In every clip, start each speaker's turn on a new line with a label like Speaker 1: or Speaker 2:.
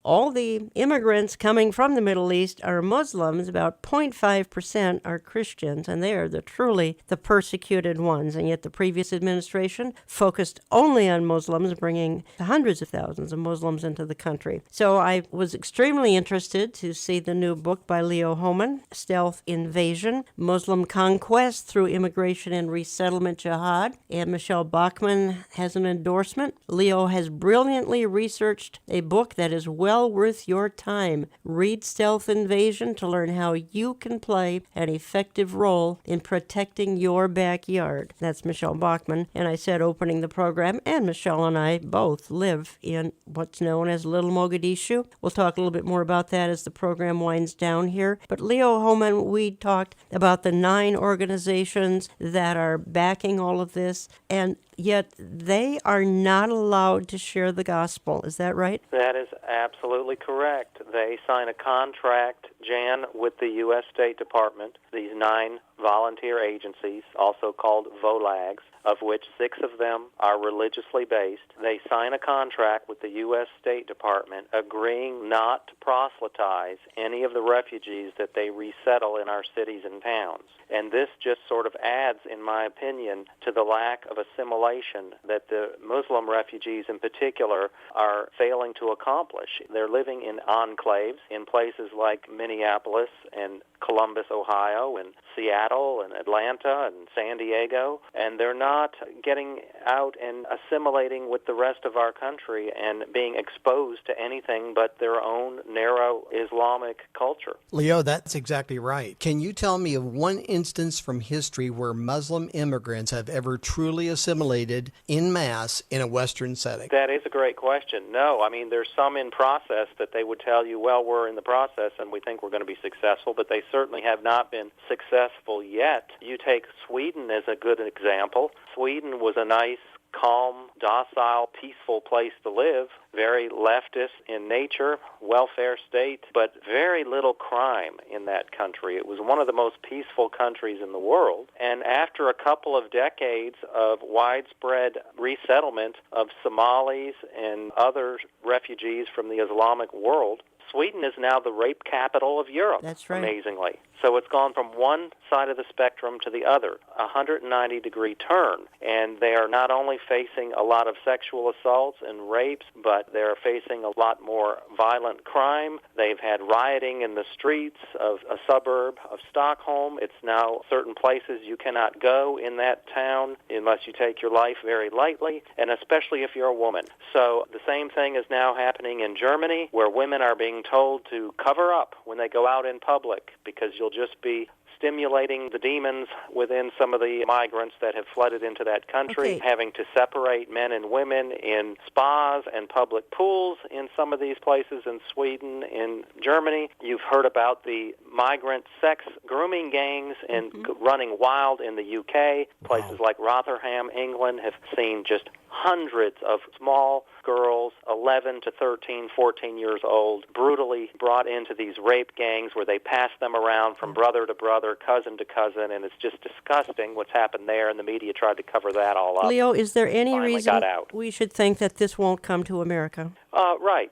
Speaker 1: all the immigrants coming from the Middle East are Muslims. About 0.5% are Christians, and they are truly the persecuted ones. And yet the previous administration focused only on Muslims, bringing hundreds of thousands of Muslims into the country. So I was extremely interested to see the new book by Leo Hohmann, Stealth Invasion, Muslim Conquest Through Immigration and Resettlement Jihad. And Michelle Bachmann has an endorsement. Leo has brilliantly researched a book that is well worth your time. Read Stealth Invasion to learn how you can play an effective role in protecting your backyard. That's Michelle Bachmann. And I said opening the program, and Michelle and I both live in what's known as Little Mogadishu. We'll talk a little bit more about that as the program winds down here. But Leo Hohmann, we talked about the 9 organizations that are backing all of this, and yet they are not allowed to share the gospel. Is that right?
Speaker 2: That is absolutely correct. They sign a contract, Jan, with the U.S. State Department, these 9 volunteer agencies, also called VOLAGs, of which 6 of them are religiously based. They sign a contract with the U.S. State Department agreeing not to proselytize any of the refugees that they resettle in our cities and towns. And this just sort of adds, in my opinion, to the lack of assimilation that the Muslim refugees in particular are failing to accomplish. They're living in enclaves in places like Minneapolis and Columbus, Ohio, and Seattle, and Atlanta, and San Diego, and they're not getting out and assimilating with the rest of our country and being exposed to anything but their own narrow Islamic culture.
Speaker 3: Leo, that's exactly right. Can you tell me of one instance from history where Muslim immigrants have ever truly assimilated en masse in a Western setting?
Speaker 2: That is a great question. No, I mean, there's some in process that they would tell you, well, we're in the process and we think we're going to be successful, but they certainly have not been successful yet. You take Sweden as a good example. Sweden was a nice, calm, docile, peaceful place to live, very leftist in nature, welfare state, but very little crime in that country. It was one of the most peaceful countries in the world. And after a couple of decades of widespread resettlement of Somalis and other refugees from the Islamic world, Sweden is now the rape capital of Europe.
Speaker 1: That's right.
Speaker 2: Amazingly. So it's gone from one side of the spectrum to the other, a 190-degree turn. And they are not only facing a lot of sexual assaults and rapes, but they're facing a lot more violent crime. They've had rioting in the streets of a suburb of Stockholm. It's now certain places you cannot go in that town unless you take your life very lightly, and especially if you're a woman. So the same thing is now happening in Germany, where women are being told to cover up when they go out in public because you'll just be stimulating the demons within some of the migrants that have flooded into that country, having to separate men and women in spas and public pools in some of these places in Sweden, in Germany. You've heard about the migrant sex grooming gangs and running wild in the UK. Places like Rotherham, England have seen just hundreds of small girls, 11 to 13, 14 years old, brutally brought into these rape gangs where they pass them around from brother to brother, cousin to cousin, and it's just disgusting what's happened there, and the media tried to cover that all up.
Speaker 1: Leo, is there any reason we should think that this won't come to America?
Speaker 2: Right.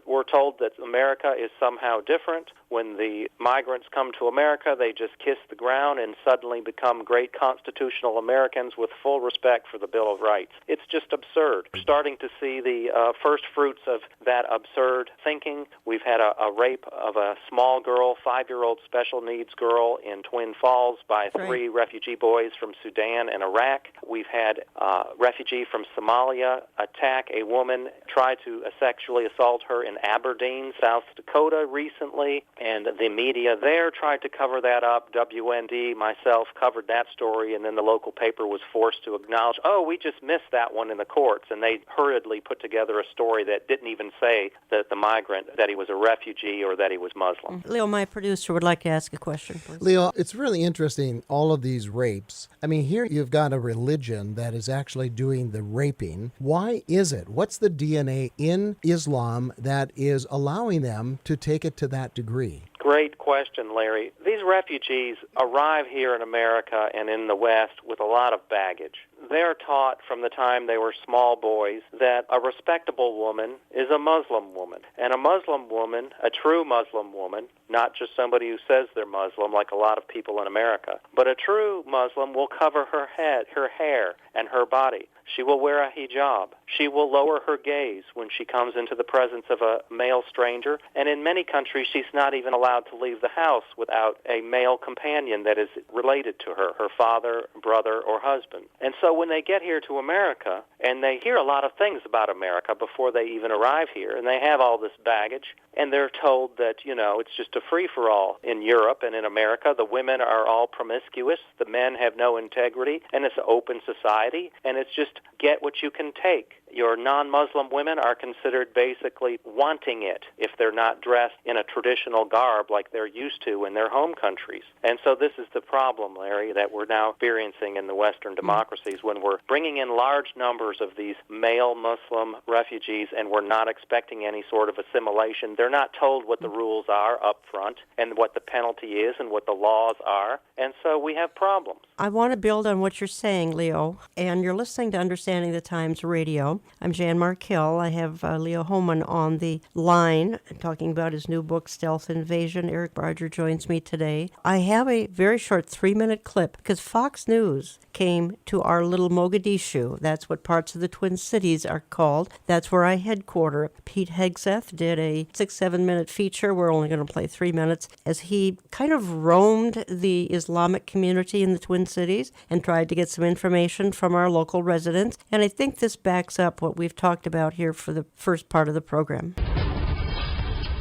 Speaker 2: We're told that America is somehow different. When the migrants come to America, they just kiss the ground and suddenly become great constitutional Americans with full respect for the Bill of Rights. It's just absurd. We're starting to see the first fruits of that absurd thinking. We've had a rape of a small girl, 5-year-old special needs girl in Twin Falls by 3 refugee boys from Sudan and Iraq. We've had a refugee from Somalia attack a woman, try to sexually assault her in Aberdeen, South Dakota recently, and the media there tried to cover that up. WND, myself, covered that story, and then the local paper was forced to acknowledge, we just missed that one in the courts, and they hurriedly put together a story that didn't even say that the migrant, that he was a refugee or that he was Muslim.
Speaker 1: Leo, my producer, would like to ask a question, please.
Speaker 4: Leo, it's really interesting, all of these rapes. I mean, here you've got a religion that is actually doing the raping. Why is it? What's the DNA in Islam that is allowing them to take it to that degree?
Speaker 2: Great question, Larry. These refugees arrive here in America and in the West with a lot of baggage. they're taught from the time they were small boys that a respectable woman is a Muslim woman. And a Muslim woman, a true Muslim woman, not just somebody who says they're Muslim like a lot of people in America, but a true Muslim will cover her head, her hair, and her body. She will wear a hijab. She will lower her gaze when she comes into the presence of a male stranger. And in many countries, she's not even allowed to leave the house without a male companion that is related to her, her father, brother, or husband. And so when they get here to America, and they hear a lot of things about America before they even arrive here, and they have all this baggage, and they're told that, it's just a free-for-all in Europe and in America. The women are all promiscuous. The men have no integrity, and it's an open society, and it's just get what you can take. Your non-Muslim women are considered basically wanting it if they're not dressed in a traditional garb like they're used to in their home countries. And so this is the problem, Larry, that we're now experiencing in the Western democracies when we're bringing in large numbers of these male Muslim refugees and we're not expecting any sort of assimilation. They're not told what the rules are up front and what the penalty is and what the laws are. And so we have problems.
Speaker 1: I want to build on what you're saying, Leo, and you're listening to Understanding the Times Radio. I'm Jan Markell. I have Leo Hohmann on the line talking about his new book, Stealth Invasion. Eric Barger joins me today. I have a very short 3-minute clip because Fox News came to our little Mogadishu. That's what parts of the Twin Cities are called. That's where I headquarter. Pete Hegseth did a 6-7 minute feature. We're only going to play 3 minutes as he kind of roamed the Islamic community in the Twin Cities and tried to get some information from our local residents. And I think this backs up what we've talked about here for the first part of the program.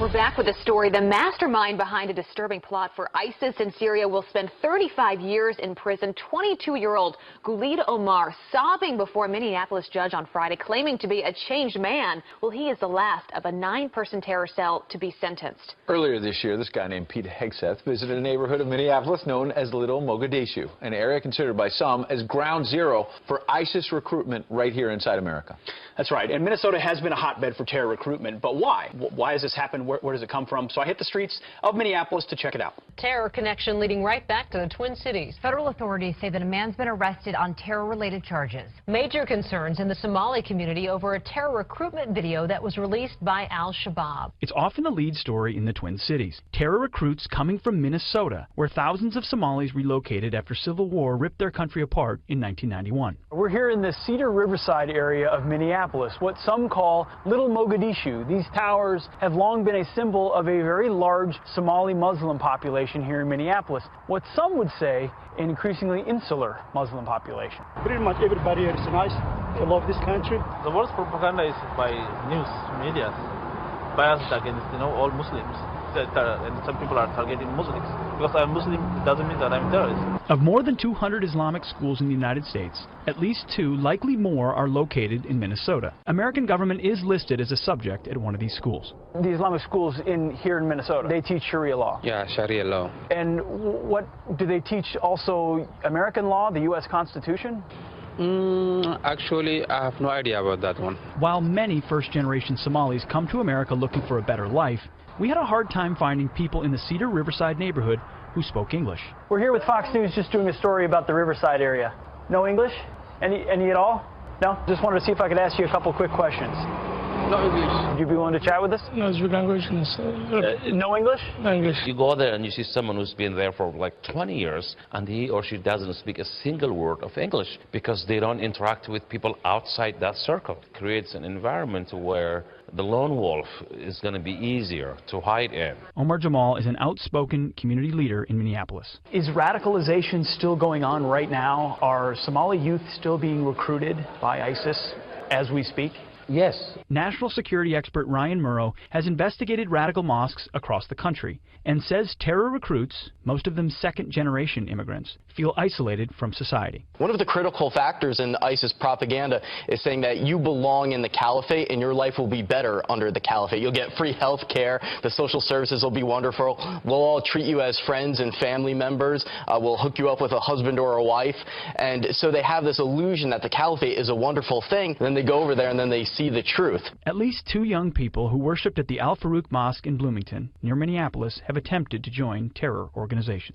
Speaker 5: We're back with a story. The mastermind behind a disturbing plot for ISIS in Syria will spend 35 years in prison. 22-year-old Gulid Omar sobbing before a Minneapolis judge on Friday, claiming to be a changed man. Well, he is the last of a 9-person terror cell to be sentenced.
Speaker 6: Earlier this year, this guy named Pete Hegseth visited a neighborhood of Minneapolis known as Little Mogadishu, an area considered by some as ground zero for ISIS recruitment right here inside America.
Speaker 7: That's right. And Minnesota has been a hotbed for terror recruitment. But why? Why has this happened? Where does it come from? So I hit the streets of Minneapolis to check it out.
Speaker 8: Terror connection leading right back to the Twin Cities. Federal authorities say that a man's been arrested on terror-related charges. Major concerns in the Somali community over a terror recruitment video that was released by Al-Shabaab.
Speaker 9: It's often the lead story in the Twin Cities. Terror recruits coming from Minnesota, where thousands of Somalis relocated after civil war ripped their country apart in 1991.
Speaker 7: We're here in the Cedar Riverside area of Minneapolis, what some call Little Mogadishu. These towers have long been a symbol of a very large Somali Muslim population here in Minneapolis. What some would say an increasingly insular Muslim population.
Speaker 10: Pretty much everybody here is nice. They love this country.
Speaker 11: The worst propaganda is by news media, biased against all Muslims. And some people are targeting Muslims. Because I'm Muslim, it doesn't mean that I'm terrorist.
Speaker 9: Of more than 200 Islamic schools in the United States, at least 2, likely more, are located in Minnesota. American government is listed as a subject at one of these schools.
Speaker 7: The Islamic schools here in Minnesota, they teach Sharia law.
Speaker 12: Yeah, Sharia law.
Speaker 7: And what do they teach? Also American law, the U.S. Constitution?
Speaker 12: Actually, I have no idea about that one.
Speaker 9: While many first-generation Somalis come to America looking for a better life, we had a hard time finding people in the Cedar Riverside neighborhood who spoke English.
Speaker 7: We're here with Fox News just doing a story about the Riverside area. No English? Any at all? No? Just wanted to see if I could ask you a couple quick questions.
Speaker 12: No English.
Speaker 7: Would you be willing to chat with us?
Speaker 10: No, it's language.
Speaker 7: No English?
Speaker 10: No English.
Speaker 13: You go there and you see someone who's been there for like 20 years and he or she doesn't speak a single word of English because they don't interact with people outside that circle. It creates an environment where the lone wolf is going to be easier to hide in.
Speaker 9: Omar Jamal is an outspoken community leader in Minneapolis.
Speaker 7: Is radicalization still going on right now? Are Somali youth still being recruited by ISIS as we speak?
Speaker 9: Yes. National security expert Ryan Murrow has investigated radical mosques across the country and says terror recruits, most of them second-generation immigrants, feel isolated from society.
Speaker 14: One of the critical factors in ISIS propaganda is saying that you belong in the caliphate and your life will be better under the caliphate. You'll get free health care, the social services will be wonderful, we'll all treat you as friends and family members, we'll hook you up with a husband or a wife. And so they have this illusion that the caliphate is a wonderful thing. Then they go over there and then they see the truth.
Speaker 9: At least 2 young people who worshipped at the Al Farouk Mosque in Bloomington, near Minneapolis, have attempted to join terror organizations.